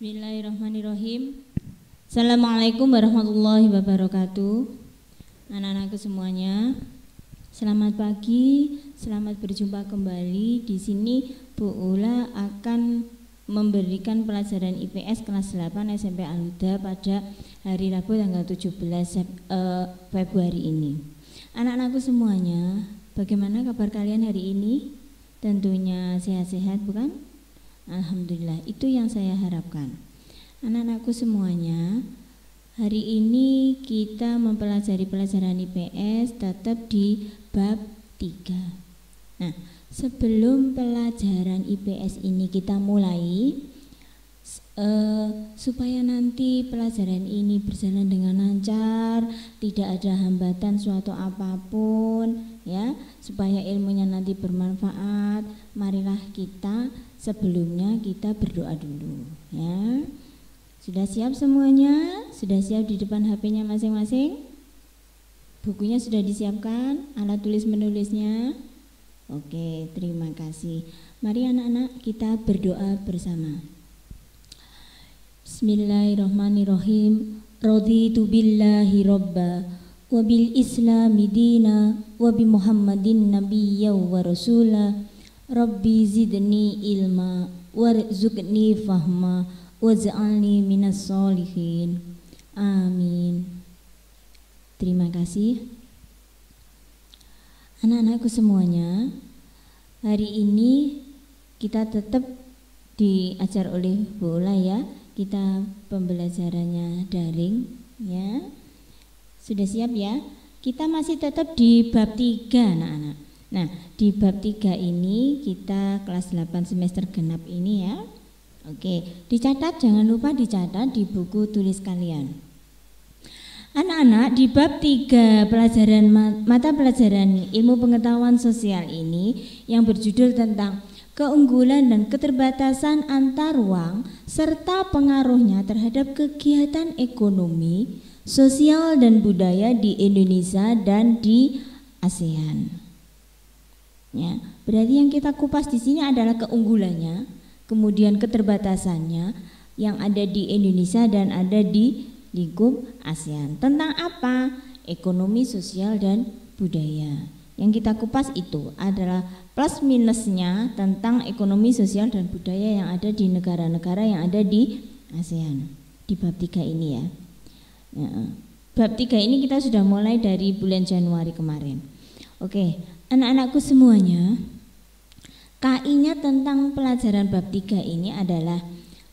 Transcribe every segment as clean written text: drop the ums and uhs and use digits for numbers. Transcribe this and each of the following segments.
Bismillahirrahmanirrahim. Assalamualaikum warahmatullahi wabarakatuh. Anak-anakku semuanya, selamat pagi, selamat berjumpa kembali. Di sini Bu Ula akan memberikan pelajaran IPS kelas 8 SMP Al-Huda pada hari Rabu tanggal 17 Februari ini. Anak-anakku semuanya, bagaimana kabar kalian hari ini? Tentunya sehat-sehat, bukan? Alhamdulillah, itu yang saya harapkan. Anak-anakku semuanya, hari ini kita mempelajari pelajaran IPS tetap di bab 3. Nah, sebelum pelajaran IPS ini kita mulai, supaya nanti pelajaran ini berjalan dengan lancar, tidak ada hambatan suatu apapun, ya, supaya ilmunya nanti bermanfaat, marilah kita sebelumnya kita berdoa dulu, ya. Sudah siap semuanya? Sudah siap di depan HP-nya masing-masing? Bukunya sudah disiapkan? Alat tulis menulisnya? Oke, terima kasih. Mari anak-anak kita berdoa bersama. Bismillahirrahmanirrahim. Raditu billahi robba wa bil islami dina wa bi muhammadin nabiyya wa rasula. Rabbi zidni ilma warzuqni fahma waj'alni minas solihin. Amin. Terima kasih. Anak-anakku semuanya, hari ini kita tetap diajar oleh Bu Ula, ya. Kita pembelajarannya daring, ya. Sudah siap, ya? Kita masih tetap di bab 3, anak-anak. Nah, di bab 3 ini kita kelas 8 semester genap ini, ya. Oke, dicatat, jangan lupa dicatat di buku tulis kalian. Anak-anak, di bab 3 pelajaran mata pelajaran ilmu pengetahuan sosial ini yang berjudul tentang keunggulan dan keterbatasan antar ruang serta pengaruhnya terhadap kegiatan ekonomi, sosial dan budaya di Indonesia dan di ASEAN. Ya, berarti yang kita kupas di sini adalah keunggulannya, kemudian keterbatasannya yang ada di Indonesia dan ada di lingkup ASEAN. Tentang apa? Ekonomi, sosial dan budaya. Yang kita kupas itu adalah plus minusnya tentang ekonomi, sosial dan budaya yang ada di negara-negara yang ada di ASEAN. Di bab 3 ini, ya. Bab 3 ini kita sudah mulai dari bulan Januari kemarin. Oke, anak-anakku semuanya, KI-nya tentang pelajaran bab 3 ini adalah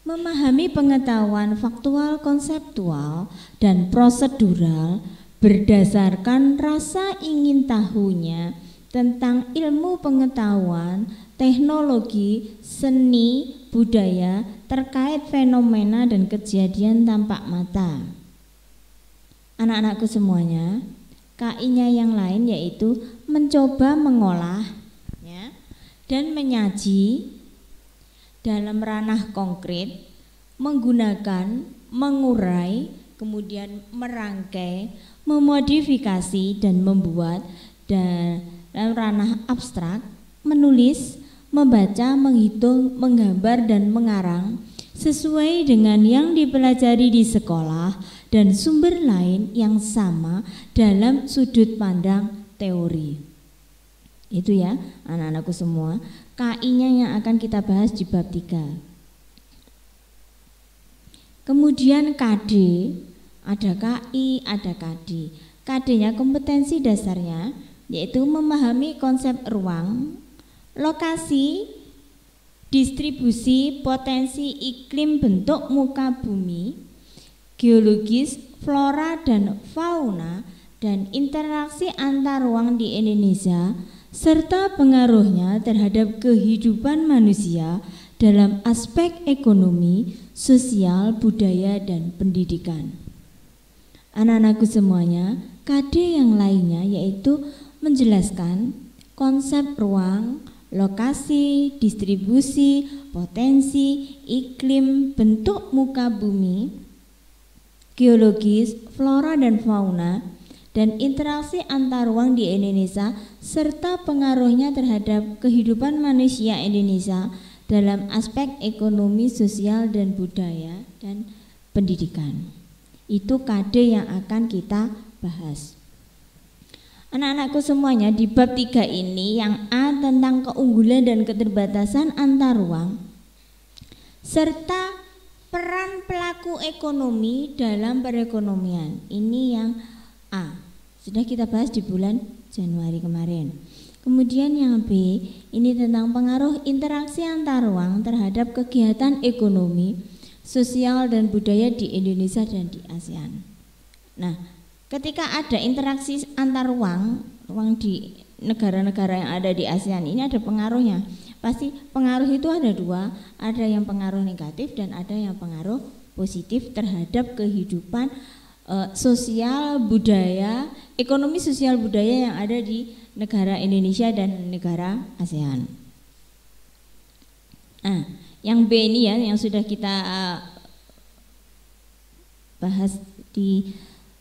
memahami pengetahuan faktual, konseptual, dan prosedural berdasarkan rasa ingin tahunya tentang ilmu pengetahuan, teknologi, seni, budaya terkait fenomena dan kejadian tampak mata. Anak-anakku semuanya, KI-nya yang lain yaitu mencoba mengolah, ya, dan menyaji dalam ranah konkret, menggunakan, mengurai, kemudian merangkai, memodifikasi dan membuat dalam ranah abstrak, menulis, membaca, menghitung, menggambar dan mengarang sesuai dengan yang dipelajari di sekolah dan sumber lain yang sama dalam sudut pandang teori. Itu, ya, anak-anakku semua, KI-nya yang akan kita bahas di bab 3. Kemudian KD, ada KI, ada KD. KD-nya kompetensi dasarnya yaitu memahami konsep ruang, lokasi, distribusi, potensi, iklim, bentuk muka bumi, geologis, flora dan fauna, dan interaksi antar ruang di Indonesia serta pengaruhnya terhadap kehidupan manusia dalam aspek ekonomi, sosial, budaya, dan pendidikan. Anak-anakku semuanya, KD yang lainnya yaitu menjelaskan konsep ruang, lokasi, distribusi, potensi, iklim, bentuk muka bumi, geologis, flora dan fauna, dan interaksi antar ruang di Indonesia serta pengaruhnya terhadap kehidupan manusia Indonesia dalam aspek ekonomi, sosial, dan budaya, dan pendidikan. Itu KD yang akan kita bahas. Anak-anakku semuanya, di bab 3 ini yang A tentang keunggulan dan keterbatasan antar ruang serta peran pelaku ekonomi dalam perekonomian. Ini yang A. Sudah kita bahas di bulan Januari kemarin. Kemudian yang B, ini tentang pengaruh interaksi antar ruang terhadap kegiatan ekonomi, sosial, dan budaya di Indonesia dan di ASEAN. Nah, ketika ada interaksi antar ruang di negara-negara yang ada di ASEAN ini ada pengaruhnya. Pasti pengaruh itu ada dua, ada yang pengaruh negatif dan ada yang pengaruh positif terhadap kehidupan sosial, budaya, ekonomi, sosial, budaya yang ada di negara Indonesia dan negara ASEAN. Nah, yang B ini ya, yang sudah kita bahas di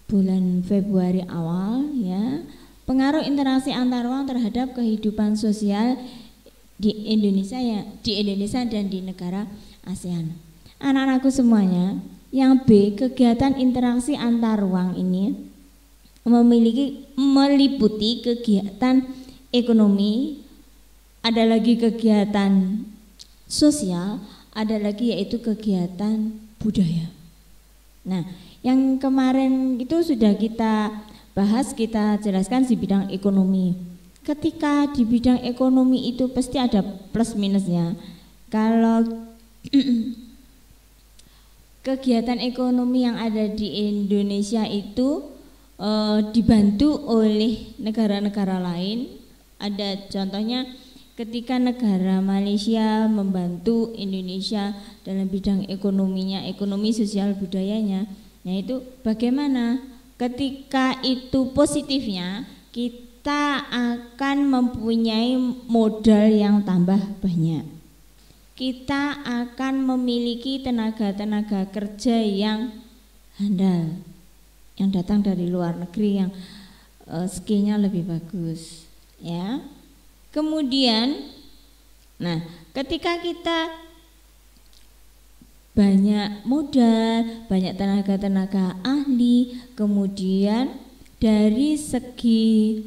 bulan Februari awal ya, pengaruh interaksi antar ruang terhadap kehidupan sosial di Indonesia dan di negara ASEAN. Anak-anakku semuanya, yang B, kegiatan interaksi antar ruang ini meliputi kegiatan ekonomi, ada lagi kegiatan sosial, ada lagi yaitu kegiatan budaya. Nah, yang kemarin itu sudah kita bahas, kita jelaskan di bidang ekonomi. Ketika di bidang ekonomi itu pasti ada plus minusnya. Kalau kegiatan ekonomi yang ada di Indonesia itu dibantu oleh negara-negara lain, ada contohnya ketika negara Malaysia membantu Indonesia dalam bidang ekonominya, ekonomi, sosial, budayanya. Nah itu bagaimana? Ketika itu positifnya, kita akan mempunyai modal yang tambah banyak. Kita akan memiliki tenaga-tenaga kerja yang handal, yang datang dari luar negeri, yang skill-nya lebih bagus ya. Kemudian nah, ketika kita banyak modal, banyak tenaga-tenaga ahli, kemudian dari segi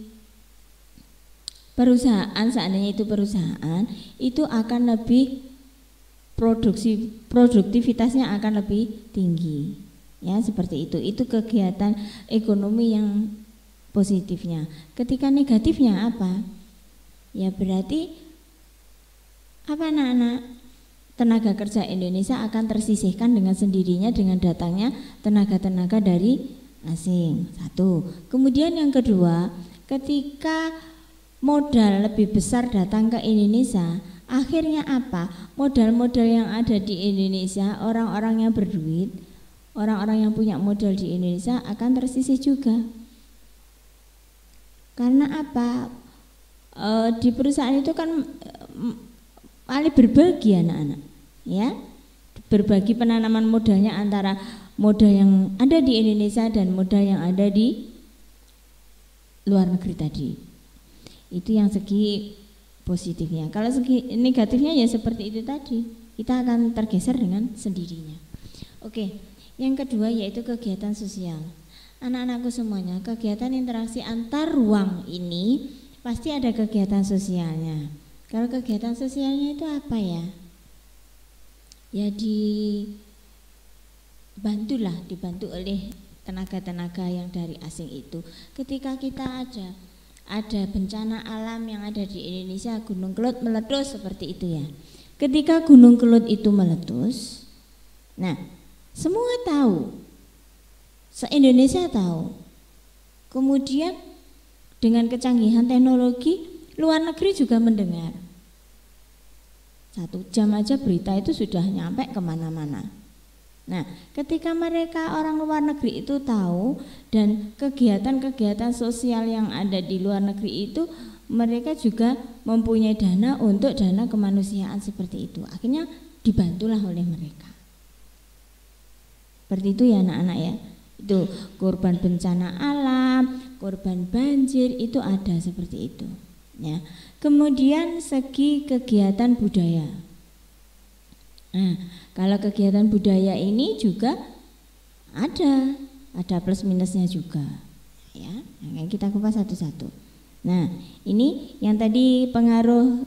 perusahaan, seandainya itu perusahaan, itu akan lebih produktivitasnya akan lebih tinggi. Ya, seperti itu. Itu kegiatan ekonomi yang positifnya. Ketika negatifnya apa? Ya berarti apa anak-anak? Tenaga kerja Indonesia akan tersisihkan dengan sendirinya dengan datangnya tenaga-tenaga dari asing. Satu. Kemudian yang kedua, ketika modal lebih besar datang ke Indonesia, akhirnya apa? Modal-modal yang ada di Indonesia, orang-orang yang berduit, orang-orang yang punya modal di Indonesia akan tersisih juga. Karena apa? Di perusahaan itu kan paling berbagi anak-anak, ya, berbagi penanaman modalnya antara modal yang ada di Indonesia dan modal yang ada di luar negeri tadi. Itu yang segi positifnya. Kalau segi negatifnya ya seperti itu tadi, kita akan tergeser dengan sendirinya. Oke. Yang kedua yaitu kegiatan sosial. Anak-anakku semuanya, kegiatan interaksi antar ruang ini pasti ada kegiatan sosialnya. Kalau kegiatan sosialnya itu apa ya? Ya dibantu oleh tenaga-tenaga yang dari asing itu. Ketika kita ada bencana alam yang ada di Indonesia, Gunung Kelut meletus seperti itu ya. Ketika Gunung Kelut itu meletus, nah semua tahu, se-Indonesia tahu. Kemudian dengan kecanggihan teknologi, luar negeri juga mendengar. 1 jam aja berita itu sudah nyampe kemana-mana. Nah, ketika mereka orang luar negeri itu tahu dan kegiatan-kegiatan sosial yang ada di luar negeri itu, mereka juga mempunyai dana untuk dana kemanusiaan seperti itu. Akhirnya dibantulah oleh mereka. Seperti itu ya anak-anak ya. Itu korban bencana alam, korban banjir itu ada seperti itu ya. Kemudian segi kegiatan budaya. Nah, kalau kegiatan budaya ini juga ada plus minusnya juga, ya. Nah, kita kupas satu-satu. Nah, ini yang tadi pengaruh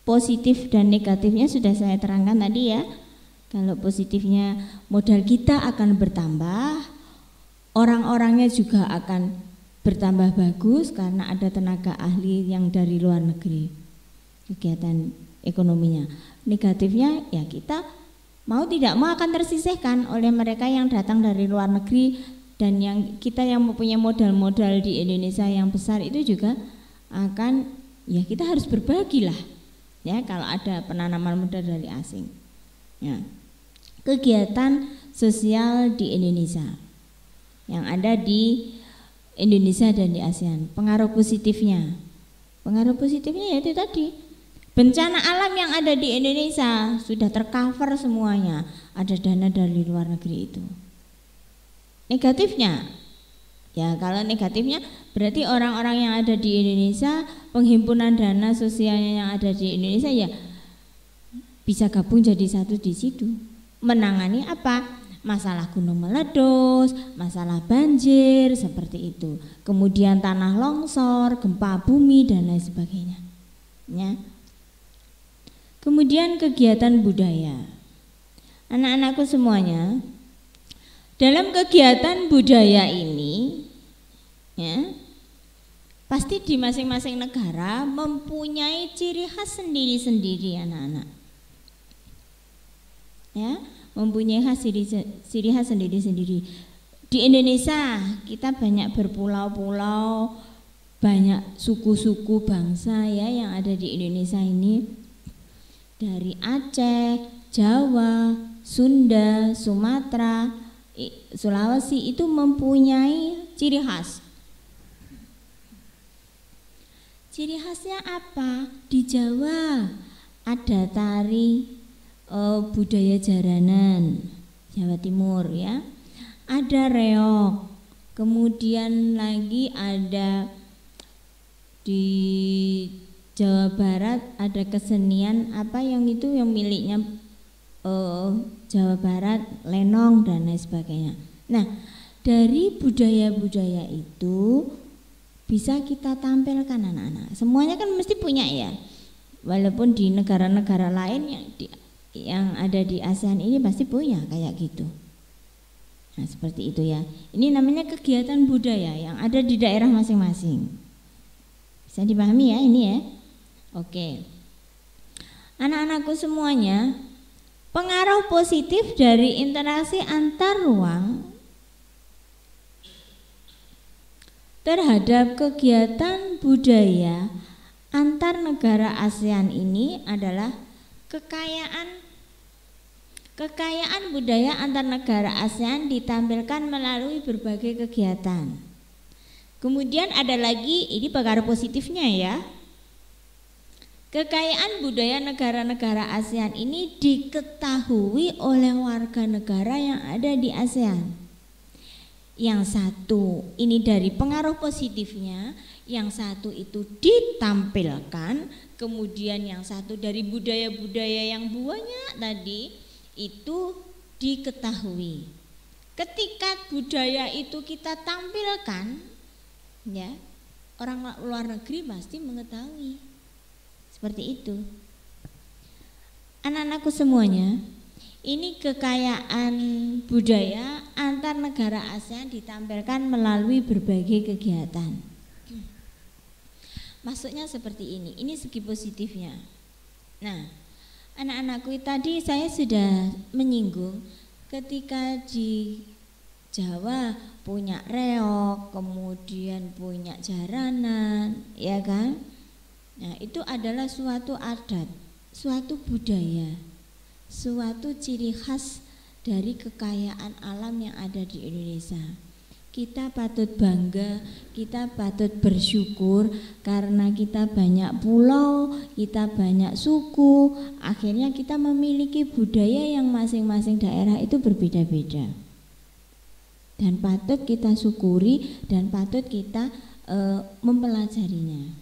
positif dan negatifnya sudah saya terangkan tadi ya. Kalau positifnya modal kita akan bertambah, orang-orangnya juga akan bertambah bagus karena ada tenaga ahli yang dari luar negeri, kegiatan ekonominya. Negatifnya ya kita mau tidak mau akan tersisihkan oleh mereka yang datang dari luar negeri, dan yang kita yang mempunyai modal-modal di Indonesia yang besar itu juga akan, ya kita harus berbagi lah ya kalau ada penanaman modal dari asing. Ya. Kegiatan sosial di Indonesia yang ada di Indonesia dan di ASEAN, pengaruh positifnya yaitu tadi bencana alam yang ada di Indonesia sudah tercover semuanya, ada dana dari luar negeri itu. Negatifnya, ya kalau negatifnya berarti orang-orang yang ada di Indonesia, penghimpunan dana sosialnya yang ada di Indonesia ya bisa gabung jadi satu di situ, menangani apa? Masalah gunung meledos, masalah banjir seperti itu, kemudian tanah longsor, gempa bumi dan lain sebagainya. Ya. Kemudian kegiatan budaya. Anak-anakku semuanya, dalam kegiatan budaya ini ya, pasti di masing-masing negara mempunyai ciri khas sendiri-sendiri anak-anak. Ya, mempunyai ciri khas sendiri-sendiri. Di Indonesia kita banyak berpulau-pulau, banyak suku-suku bangsa ya yang ada di Indonesia ini. Dari Aceh, Jawa, Sunda, Sumatera, Sulawesi itu mempunyai ciri khas. Ciri khasnya apa? Di Jawa ada tari budaya jaranan, Jawa Timur ya. Ada reog. Kemudian lagi ada di Jawa Barat ada kesenian apa yang itu yang miliknya Jawa Barat, lenong dan lain sebagainya. Nah, dari budaya-budaya itu bisa kita tampilkan anak-anak. Semuanya kan mesti punya ya. Walaupun di negara-negara lain yang ada di ASEAN ini pasti punya kayak gitu. Nah, seperti itu ya. Ini namanya kegiatan budaya yang ada di daerah masing-masing. Bisa dipahami ya ini ya. Oke. Anak-anakku semuanya, pengaruh positif dari interaksi antar ruang terhadap kegiatan budaya antar negara ASEAN ini adalah kekayaan budaya antar negara ASEAN ditampilkan melalui berbagai kegiatan. Kemudian ada lagi ini pengaruh positifnya ya. Kekayaan budaya negara-negara ASEAN ini diketahui oleh warga negara yang ada di ASEAN. Yang satu ini dari pengaruh positifnya, yang satu itu ditampilkan, kemudian yang satu dari budaya-budaya yang banyak tadi itu diketahui. Ketika budaya itu kita tampilkan, ya orang luar negeri pasti mengetahui. Seperti itu. Anak-anakku semuanya, ini kekayaan budaya antar negara ASEAN ditampilkan melalui berbagai kegiatan. Maksudnya seperti ini segi positifnya. Nah, anak-anakku tadi saya sudah menyinggung ketika di Jawa punya reog, kemudian punya jaranan, ya kan? Nah, itu adalah suatu adat, suatu budaya, suatu ciri khas dari kekayaan alam yang ada di Indonesia. Kita patut bangga, kita patut bersyukur karena kita banyak pulau, kita banyak suku, akhirnya kita memiliki budaya yang masing-masing daerah itu berbeda-beda. Dan patut kita syukuri dan patut kita mempelajarinya.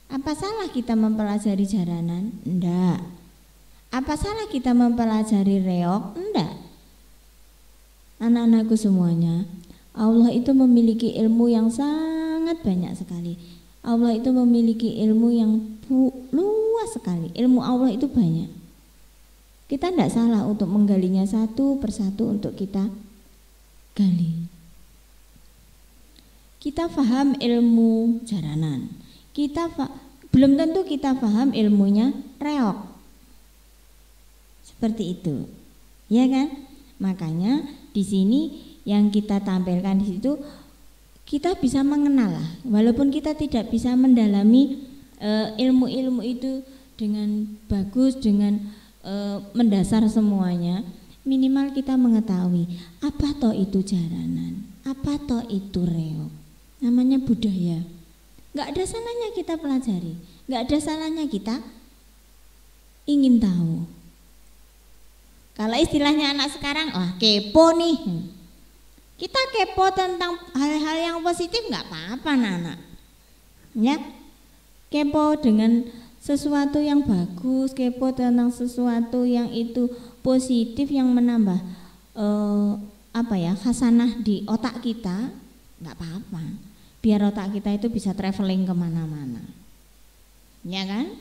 Apa salah kita mempelajari jaranan? Enggak. Apa salah kita mempelajari reog? Enggak. Anak-anakku semuanya, Allah itu memiliki ilmu yang sangat banyak sekali. Allah itu memiliki ilmu yang luas sekali. Ilmu Allah itu banyak. Kita tidak salah untuk menggalinya satu persatu untuk kita gali. Kita paham ilmu jaranan. Belum tentu kita paham ilmunya reog. Seperti itu. Ya kan? Makanya di sini yang kita tampilkan di situ kita bisa mengenal lah, walaupun kita tidak bisa mendalami ilmu-ilmu itu dengan bagus, dengan mendasar semuanya, minimal kita mengetahui apa toh itu jaranan, apa toh itu reog, namanya budaya. Nggak ada salahnya kita pelajari, nggak ada salahnya kita ingin tahu. Kalau istilahnya anak sekarang, wah kepo nih. Kita kepo tentang hal-hal yang positif nggak apa-apa anak-anak. Ya, kepo dengan sesuatu yang bagus, kepo tentang sesuatu yang itu positif yang menambah hasanah di otak kita, nggak apa-apa. Biar otak kita itu bisa traveling kemana-mana, ya kan?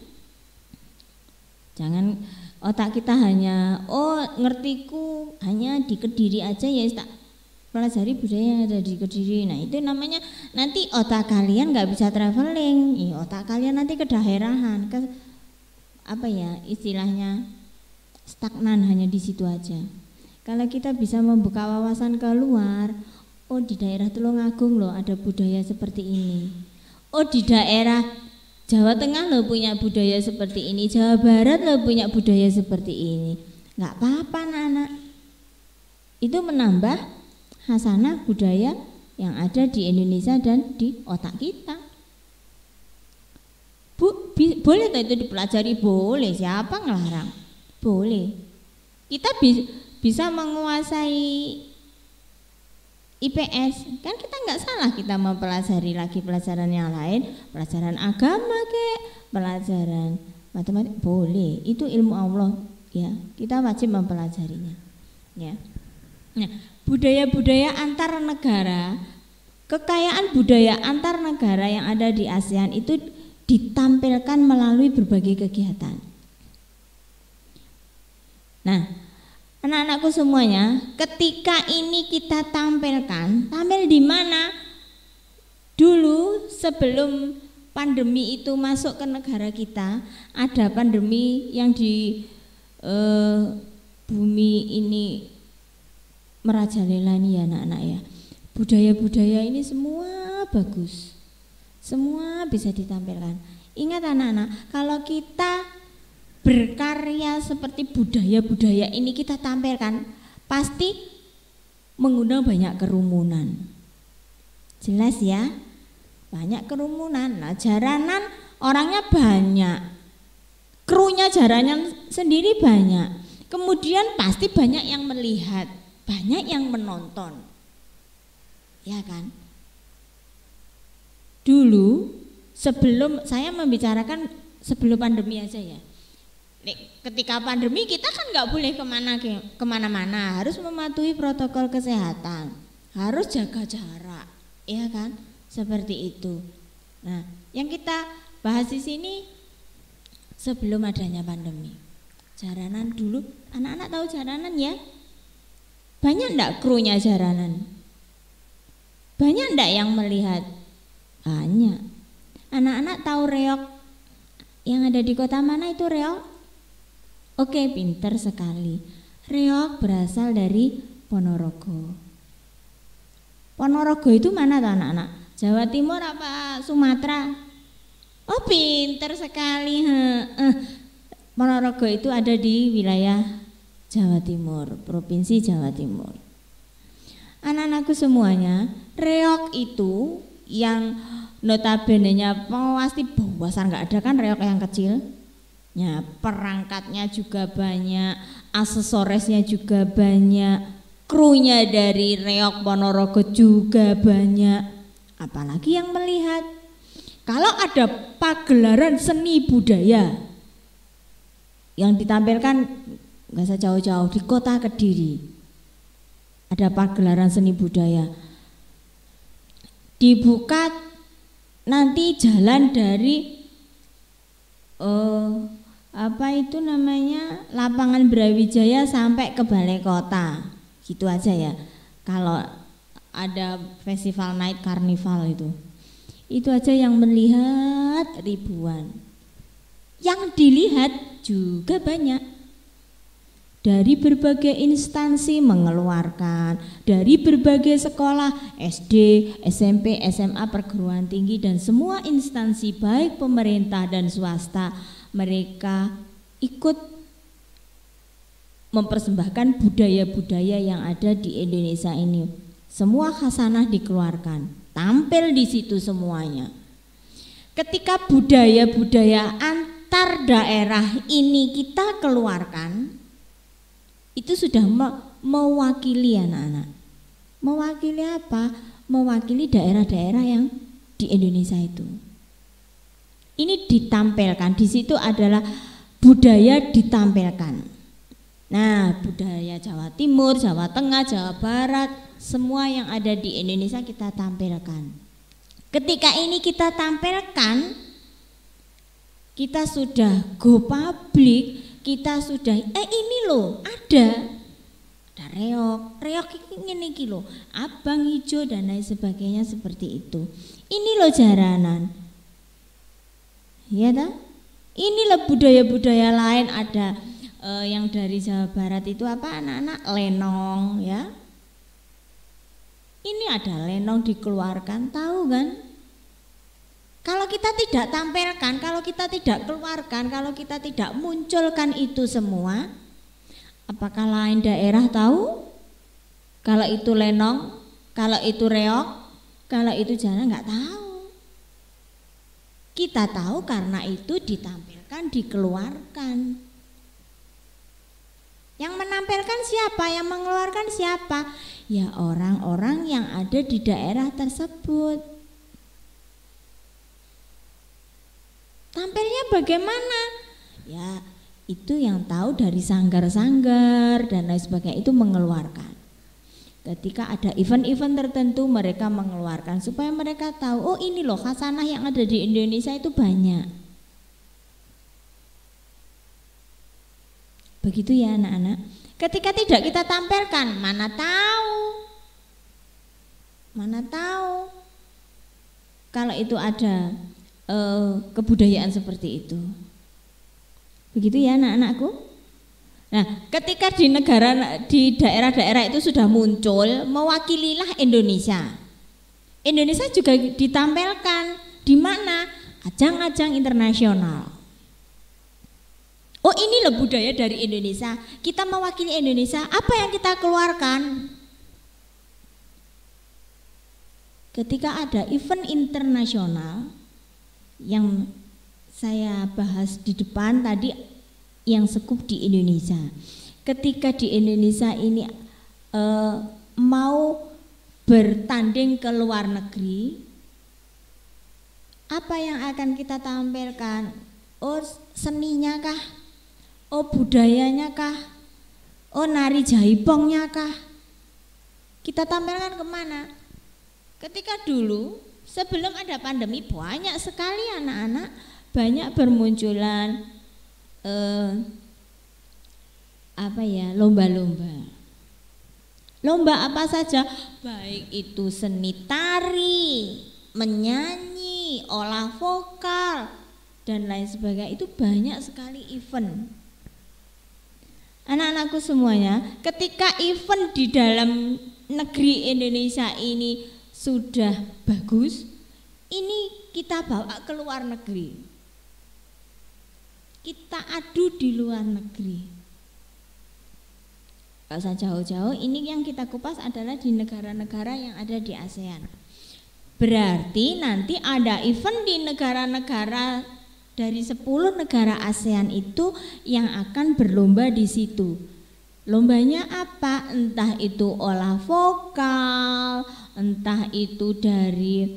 Jangan otak kita hanya ngertiku hanya di Kediri aja ya, tak pelajari budaya yang ada di Kediri. Nah itu namanya nanti otak kalian nggak bisa traveling, otak kalian nanti kedaerahan, istilahnya stagnan hanya di situ aja. Kalau kita bisa membuka wawasan keluar, di daerah Tulungagung loh ada budaya seperti ini, di daerah Jawa Tengah loh punya budaya seperti ini, Jawa Barat loh punya budaya seperti ini. Nggak apa-apa anak-anak, itu menambah hasanah budaya yang ada di Indonesia dan di otak kita. Boleh tuh itu dipelajari, boleh, siapa ngelarang? Boleh. Kita bisa menguasai IPS, kan kita nggak salah kita mempelajari lagi pelajaran yang lain, pelajaran agama pelajaran matematik, boleh, itu ilmu Allah ya, kita wajib mempelajarinya ya. Nah, budaya-budaya antar negara, kekayaan budaya antar negara yang ada di ASEAN itu ditampilkan melalui berbagai kegiatan. Nah, anak-anakku semuanya, ketika ini kita tampil di mana? Dulu sebelum pandemi itu masuk ke negara kita, ada pandemi yang di bumi ini merajalela nih ya anak-anak ya. Budaya-budaya ini semua bagus, semua bisa ditampilkan. Ingat anak-anak, kalau kita berkarya seperti budaya-budaya ini kita tampilkan, pasti mengundang banyak kerumunan. Jelas ya, banyak kerumunan. Nah, jaranan orangnya banyak, krunya jaranan sendiri banyak, kemudian pasti banyak yang melihat, banyak yang menonton, ya kan? Dulu sebelum saya membicarakan sebelum pandemi aja ya, ketika pandemi kita kan nggak boleh kemana-mana, harus mematuhi protokol kesehatan, harus jaga jarak, ya kan? Seperti itu. Nah, yang kita bahas di sini sebelum adanya pandemi, jaranan dulu, anak-anak tahu jaranan ya? Banyak enggak krunya jaranan? Banyak enggak yang melihat? Banyak. Anak-anak tahu reog yang ada di kota mana itu reog? Oke, pinter sekali. Reog berasal dari Ponorogo. Ponorogo itu mana tuh anak-anak? Jawa Timur apa Sumatera? Oh, pinter sekali. Ponorogo itu ada di wilayah Jawa Timur, Provinsi Jawa Timur. Anak-anakku semuanya, reog itu yang notabene-nya pasti besar nggak ada kan reog yang kecil. Ya, perangkatnya juga banyak, aksesorisnya juga banyak, krunya dari reog Ponorogo juga banyak. Apalagi yang melihat. Kalau ada pagelaran seni budaya, yang ditampilkan nggak usah jauh-jauh, di kota Kediri ada pagelaran seni budaya, dibuka nanti jalan dari apa itu namanya, lapangan Brawijaya sampai ke Balai Kota, gitu aja ya. Kalau ada festival night karnival itu aja yang melihat ribuan, yang dilihat juga banyak. Dari berbagai instansi mengeluarkan, dari berbagai sekolah SD, SMP, SMA, perguruan tinggi dan semua instansi baik pemerintah dan swasta, mereka ikut mempersembahkan budaya-budaya yang ada di Indonesia ini. Semua khasanah dikeluarkan, tampil di situ semuanya. Ketika budaya-budaya antar daerah ini kita keluarkan, itu sudah mewakili anak-anak. Mewakili apa? Mewakili daerah-daerah yang di Indonesia itu. Ini ditampilkan, di situ adalah budaya ditampilkan. Nah, budaya Jawa Timur, Jawa Tengah, Jawa Barat, semua yang ada di Indonesia kita tampilkan. Ketika ini kita tampilkan, kita sudah go public, kita sudah ini loh ada reok ini loh, abang hijau dan lain sebagainya seperti itu. Ini loh jaranan, ya dah. Inilah budaya-budaya lain ada yang dari Jawa Barat itu apa, anak-anak lenong ya. Ini ada lenong dikeluarkan, tahu kan? Kalau kita tidak tampilkan, kalau kita tidak keluarkan, kalau kita tidak munculkan itu semua, apakah lain daerah tahu? Kalau itu lenong, kalau itu reok, kalau itu jana, nggak tahu. Kita tahu karena itu ditampilkan, dikeluarkan. Yang menampilkan siapa? Yang mengeluarkan siapa? Ya orang-orang yang ada di daerah tersebut. Tampilnya bagaimana? Ya itu yang tahu dari sanggar-sanggar dan lain sebagainya, itu mengeluarkan. Ketika ada event-event tertentu mereka mengeluarkan supaya mereka tahu, oh ini loh khasanah yang ada di Indonesia itu banyak. Begitu ya anak-anak. Ketika tidak kita tampilkan, mana tahu kalau itu ada kebudayaan seperti itu. Begitu ya anak-anakku. Nah, ketika di daerah-daerah itu sudah muncul, mewakililah Indonesia. Indonesia juga ditampilkan di mana? Ajang-ajang internasional. Oh, ini loh budaya dari Indonesia. Kita mewakili Indonesia. Apa yang kita keluarkan? Ketika ada event internasional yang saya bahas di depan tadi, yang sekup di Indonesia. Ketika di Indonesia ini mau bertanding ke luar negeri, apa yang akan kita tampilkan? Oh seninya kah? Oh budayanya kah? Oh nari jaipongnya kah? Kita tampilkan kemana? Ketika dulu sebelum ada pandemi banyak sekali anak-anak, banyak bermunculan lomba-lomba. Lomba apa saja, baik itu seni tari, menyanyi, olah vokal dan lain sebagainya, itu banyak sekali event. Anak-anakku semuanya, ketika event di dalam negeri Indonesia ini sudah bagus, ini kita bawa ke luar negeri, kita adu di luar negeri. Gak usah jauh-jauh, ini yang kita kupas adalah di negara-negara yang ada di ASEAN. Berarti nanti ada event di negara-negara dari 10 negara ASEAN itu yang akan berlomba di situ. Lombanya apa? Entah itu olah vokal, entah itu dari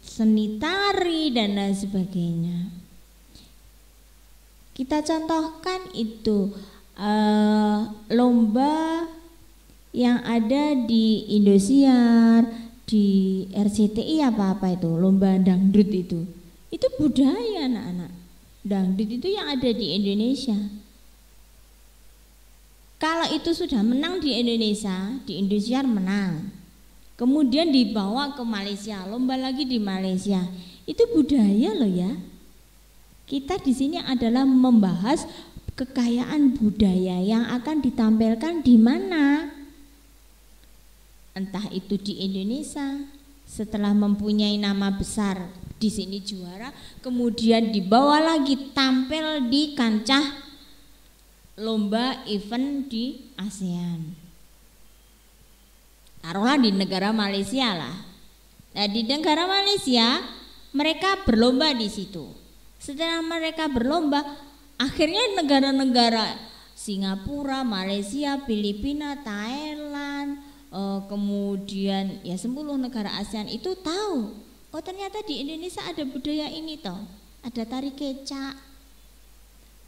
seni tari dan lain sebagainya. Kita contohkan itu lomba yang ada di Indosiar, di RCTI apa itu, lomba dangdut itu budaya anak-anak. Dangdut itu yang ada di Indonesia. Kalau itu sudah menang di Indonesia, di Indosiar menang, kemudian dibawa ke Malaysia, lomba lagi di Malaysia, itu budaya loh ya. Kita di sini adalah membahas kekayaan budaya yang akan ditampilkan di mana. Entah itu di Indonesia, setelah mempunyai nama besar di sini juara, kemudian dibawa lagi tampil di kancah lomba event di ASEAN. Taruhlah di negara Malaysia lah. Nah, di negara Malaysia mereka berlomba di situ. Setelah mereka berlomba, akhirnya negara-negara Singapura, Malaysia, Filipina, Thailand, kemudian ya 10 negara ASEAN itu tahu, oh ternyata di Indonesia ada budaya ini toh, ada tari kecak,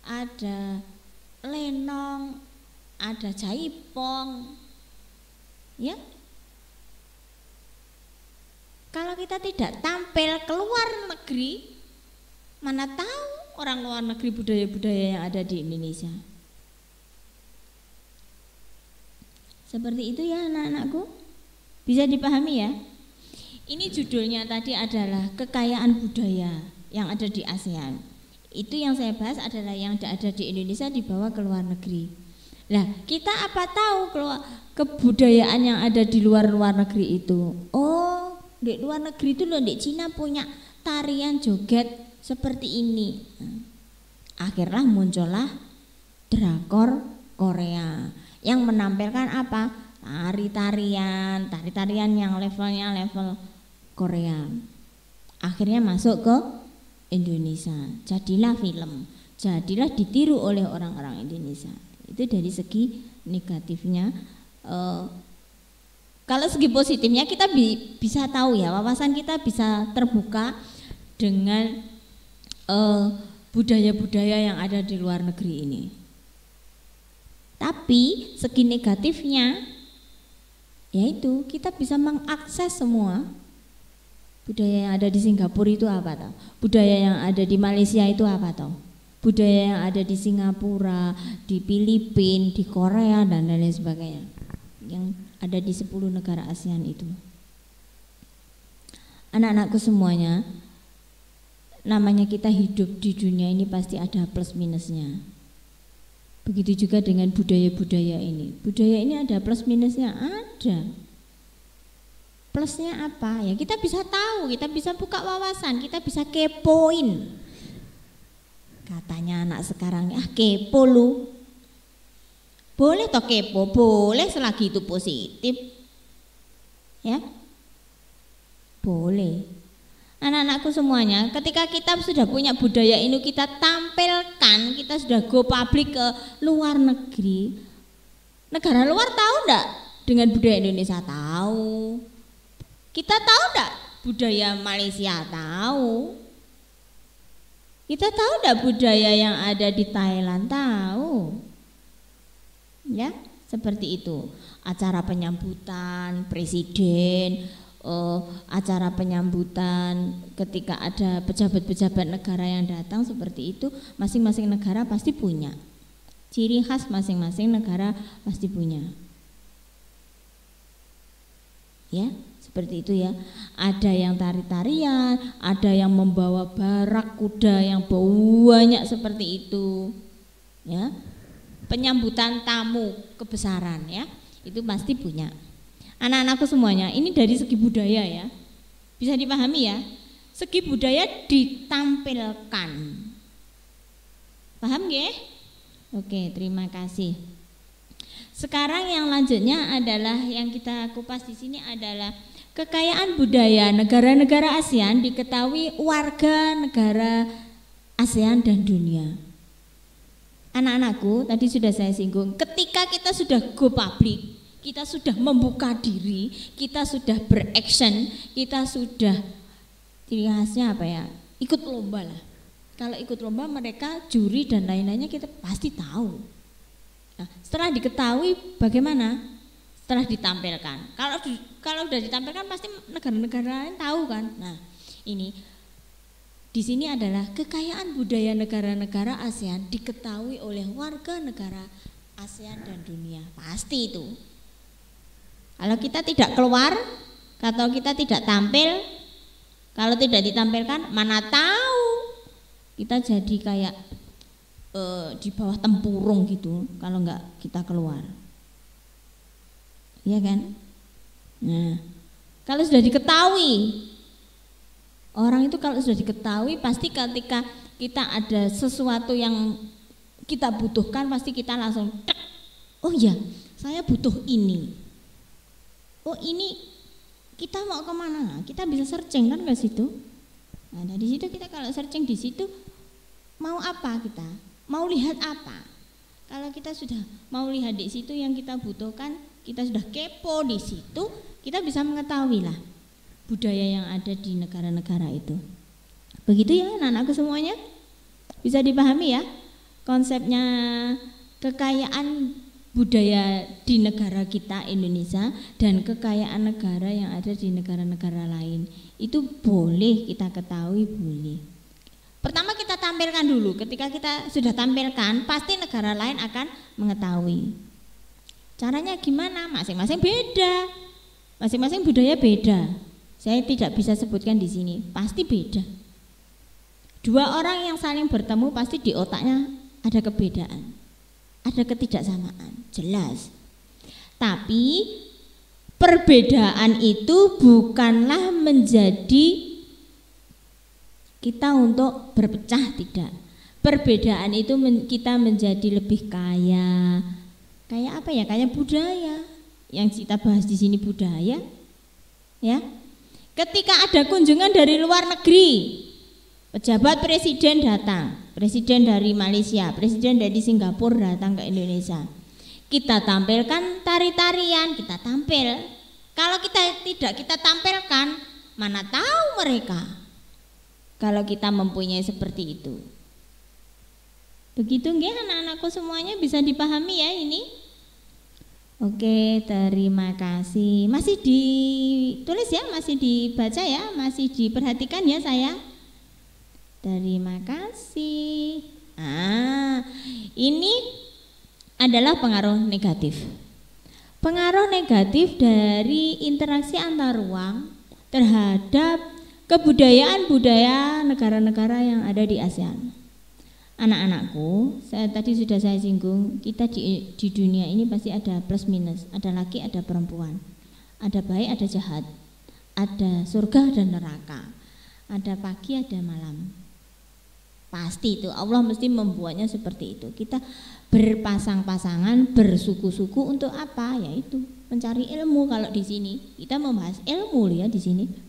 ada lenong, ada jaipong, ya. Kalau kita tidak tampil ke luar negeri, mana tahu orang luar negeri budaya-budaya yang ada di Indonesia. Seperti itu ya anak-anakku, bisa dipahami ya. Ini judulnya tadi adalah kekayaan budaya yang ada di ASEAN. Itu yang saya bahas adalah yang ada di Indonesia dibawa ke luar negeri. Nah, kita apa tahu kebudayaan yang ada di luar negeri itu? Oh, di luar negeri itu loh, di Cina punya tarian joget seperti ini. Akhirnya muncullah drakor Korea yang menampilkan apa? Tari-tarian yang levelnya level Korea. Akhirnya masuk ke Indonesia, jadilah film, jadilah ditiru oleh orang-orang Indonesia. Itu dari segi negatifnya. Kalau segi positifnya kita bisa tahu ya, wawasan kita bisa terbuka dengan budaya-budaya yang ada di luar negeri ini. Tapi segi negatifnya yaitu kita bisa mengakses semua budaya yang ada di Singapura itu apa toh? Budaya yang ada di Malaysia itu apa toh? Budaya yang ada di Singapura, di Filipina, di Korea dan lain sebagainya. Yang ada di 10 negara ASEAN itu. Anak-anakku semuanya, namanya kita hidup di dunia ini pasti ada plus minusnya. Begitu juga dengan budaya-budaya ini. Budaya ini ada plus minusnya, ada. Plusnya apa? Ya kita bisa tahu, kita bisa buka wawasan, kita bisa kepoin. Katanya anak sekarang, kepo lu. Boleh toh kepo, boleh selagi itu positif. Ya. Boleh. Anak-anakku semuanya, ketika kita sudah punya budaya ini, kita tampilkan, kita sudah go public ke luar negeri. Negara luar tahu enggak dengan budaya Indonesia? Tahu. Kita tahu enggak budaya Malaysia? Tahu. Kita tahu enggak budaya yang ada di Thailand? Tahu. Ya, seperti itu. Acara penyambutan presiden, acara penyambutan ketika ada pejabat-pejabat negara yang datang seperti itu, masing-masing negara pasti punya ciri khas, masing-masing negara pasti punya. Ya, seperti itu ya. Ada yang tari-tarian, ada yang membawa barak kuda yang banyak seperti itu. Ya. Penyambutan tamu kebesaran ya, itu pasti punya. Anak-anakku semuanya, ini dari segi budaya ya, bisa dipahami ya. Segi budaya ditampilkan. Paham nggih? Oke, terima kasih. Sekarang yang lanjutnya adalah yang kita kupas di sini adalah kekayaan budaya negara-negara ASEAN diketahui warga negara ASEAN dan dunia. Anak-anakku, tadi sudah saya singgung, ketika kita sudah go public, kita sudah membuka diri, kita sudah beraction, kita sudah ciri khasnya apa ya? Ikut lomba lah. kalau ikut lomba mereka juri dan lain-lainnya kita pasti tahu. Nah, setelah diketahui bagaimana? Setelah ditampilkan. Kalau sudah ditampilkan pasti negara-negara lain tahu kan. Nah, ini di sini adalah kekayaan budaya negara-negara ASEAN diketahui oleh warga negara ASEAN dan dunia. Pasti itu. Kalau kita tidak keluar, kalau kita tidak tampil, kalau tidak ditampilkan, mana tahu kita jadi kayak di bawah tempurung gitu kalau enggak kita keluar. Iya kan? Nah, kalau sudah diketahui, orang itu kalau sudah diketahui pasti ketika kita ada sesuatu yang kita butuhkan pasti kita langsung tek, oh ya saya butuh ini, oh ini kita mau kemana? Nah, kita bisa searching kan ke situ. Nah dari situ kita kalau searching di situ mau apa kita, mau lihat apa? Kalau kita sudah mau lihat di situ yang kita butuhkan, kita sudah kepo di situ, kita bisa mengetahui lah budaya yang ada di negara-negara itu. Begitu ya anak-anakku semuanya? Bisa dipahami ya konsepnya kekayaan budaya di negara kita Indonesia dan kekayaan negara yang ada di negara-negara lain. Itu boleh kita ketahui, boleh. Pertama kita tampilkan dulu, ketika kita sudah tampilkan pasti negara lain akan mengetahui. Caranya gimana? Masing-masing beda, masing-masing budaya beda. Saya tidak bisa sebutkan di sini, pasti beda. Dua orang yang saling bertemu pasti di otaknya ada kebedaan, ada ketidaksamaan, jelas. Tapi perbedaan itu bukanlah menjadi kita untuk berpecah, tidak. Perbedaan itu kita menjadi lebih kaya. Kayak apa ya? Kayak budaya. Yang kita bahas di sini budaya. Ya. Ketika ada kunjungan dari luar negeri, pejabat presiden datang, presiden dari Malaysia, presiden dari Singapura datang ke Indonesia. Kita tampilkan tari-tarian, kita tampil. Kalau kita tampilkan, mana tahu mereka kalau kita mempunyai seperti itu. Begitu nggih anak-anakku semuanya, bisa dipahami ya ini? Oke, terima kasih. Masih ditulis ya, masih dibaca ya, masih diperhatikan ya saya. Terima kasih. Ini adalah pengaruh negatif. Pengaruh negatif dari interaksi antar ruang terhadap kebudayaan budaya negara-negara yang ada di ASEAN. Anak-anakku, tadi sudah saya singgung, kita di dunia ini pasti ada plus minus, ada laki, ada perempuan, ada baik, ada jahat, ada surga dan neraka, ada pagi, ada malam. Pasti itu Allah mesti membuatnya seperti itu. Kita berpasang-pasangan, bersuku-suku untuk apa? Yaitu mencari ilmu. Kalau di sini kita membahas ilmu ya di sini.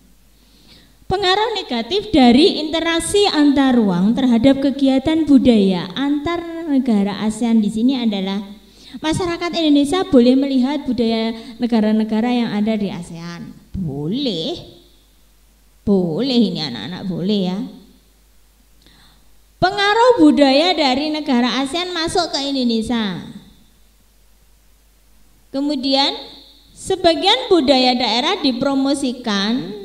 Pengaruh negatif dari interaksi antar ruang terhadap kegiatan budaya antar negara ASEAN di sini adalah masyarakat Indonesia boleh melihat budaya negara-negara yang ada di ASEAN. Boleh ini anak-anak boleh ya. Pengaruh budaya dari negara ASEAN masuk ke Indonesia. Kemudian sebagian budaya daerah dipromosikan,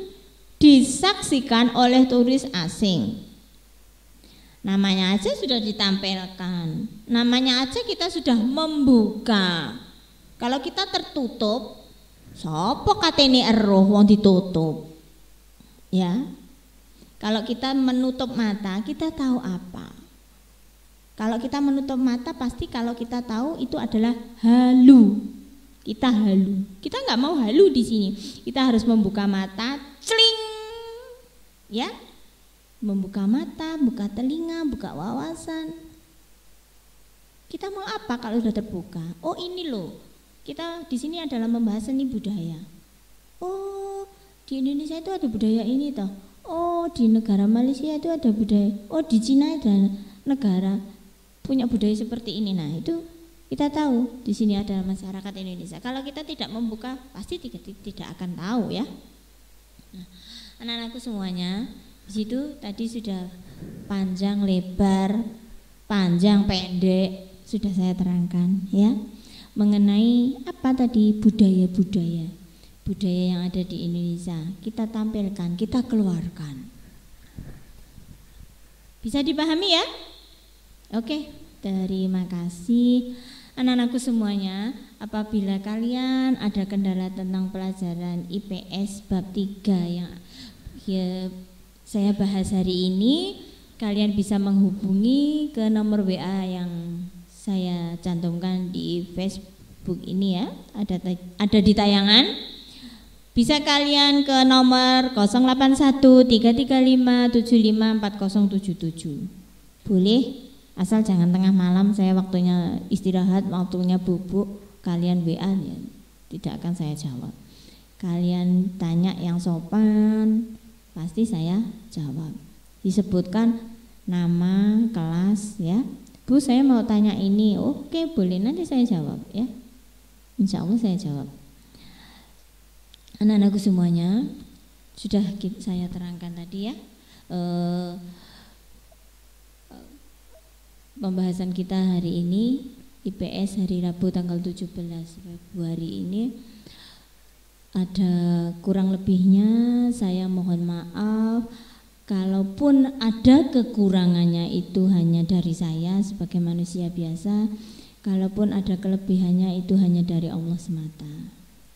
disaksikan oleh turis asing. Namanya aja sudah ditampilkan, namanya aja kita sudah membuka. Kalau kita tertutup, sopo katene eroh wong ditutup. Ya. Kalau kita menutup mata, kita tahu apa. Kalau kita menutup mata, pasti kalau kita tahu itu adalah halu. Kita halu. Kita nggak mau halu di sini. Kita harus membuka mata, celing, ya, membuka mata, buka telinga, buka wawasan. Kita mau apa kalau sudah terbuka? Oh ini loh, kita di sini adalah membahas seni budaya. Oh di Indonesia itu ada budaya ini toh. Oh di negara Malaysia itu ada budaya. Oh di Cina ada negara punya budaya seperti ini. Nah itu kita tahu di sini ada masyarakat Indonesia. Kalau kita tidak membuka, pasti tidak akan tahu ya. Nah, anak-anakku semuanya, Di situ tadi sudah panjang lebar, panjang pendek sudah saya terangkan ya. Mengenai apa tadi budaya-budaya yang ada di Indonesia, kita tampilkan, kita keluarkan. Bisa dipahami ya? Oke, terima kasih anak-anakku semuanya. Apabila kalian ada kendala tentang pelajaran IPS bab 3 yang saya bahas hari ini, kalian bisa menghubungi ke nomor WA yang saya cantumkan di Facebook ini ya, ada di tayangan. Bisa kalian ke nomor 081335754077. Boleh, asal jangan tengah malam, saya waktunya istirahat, waktunya bubuk, kalian WA ya, tidak akan saya jawab. Kalian tanya yang sopan, pasti saya jawab. Disebutkan nama, kelas ya. Bu, saya mau tanya ini. Oke, boleh, nanti saya jawab ya. Insya Allah saya jawab. Anak-anakku semuanya, sudah saya terangkan tadi ya. Pembahasan kita hari ini IPS hari Rabu tanggal 17 Februari ini. Ada kurang lebihnya, saya mohon maaf. Kalaupun ada kekurangannya itu hanya dari saya sebagai manusia biasa. Kalaupun ada kelebihannya itu hanya dari Allah semata.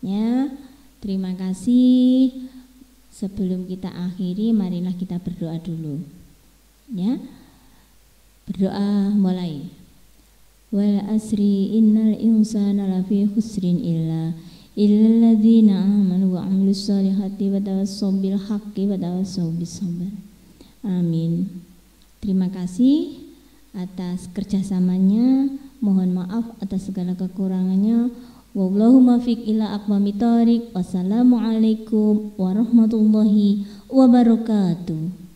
Ya, terima kasih. Sebelum kita akhiri, marilah kita berdoa dulu. Ya, berdoa mulai. Wal asri innal insana lafi khusrin illalladzina amanu wa amilus solihati wa tawassaw bil haqqi wa tawassaw bis sabr. Amin. Terima kasih atas kerjasamanya. Mohon maaf atas segala kekurangannya. Wallahu muwaffiq ila aqwamit thoriq. Wassalamualaikum warahmatullahi wabarakatuh.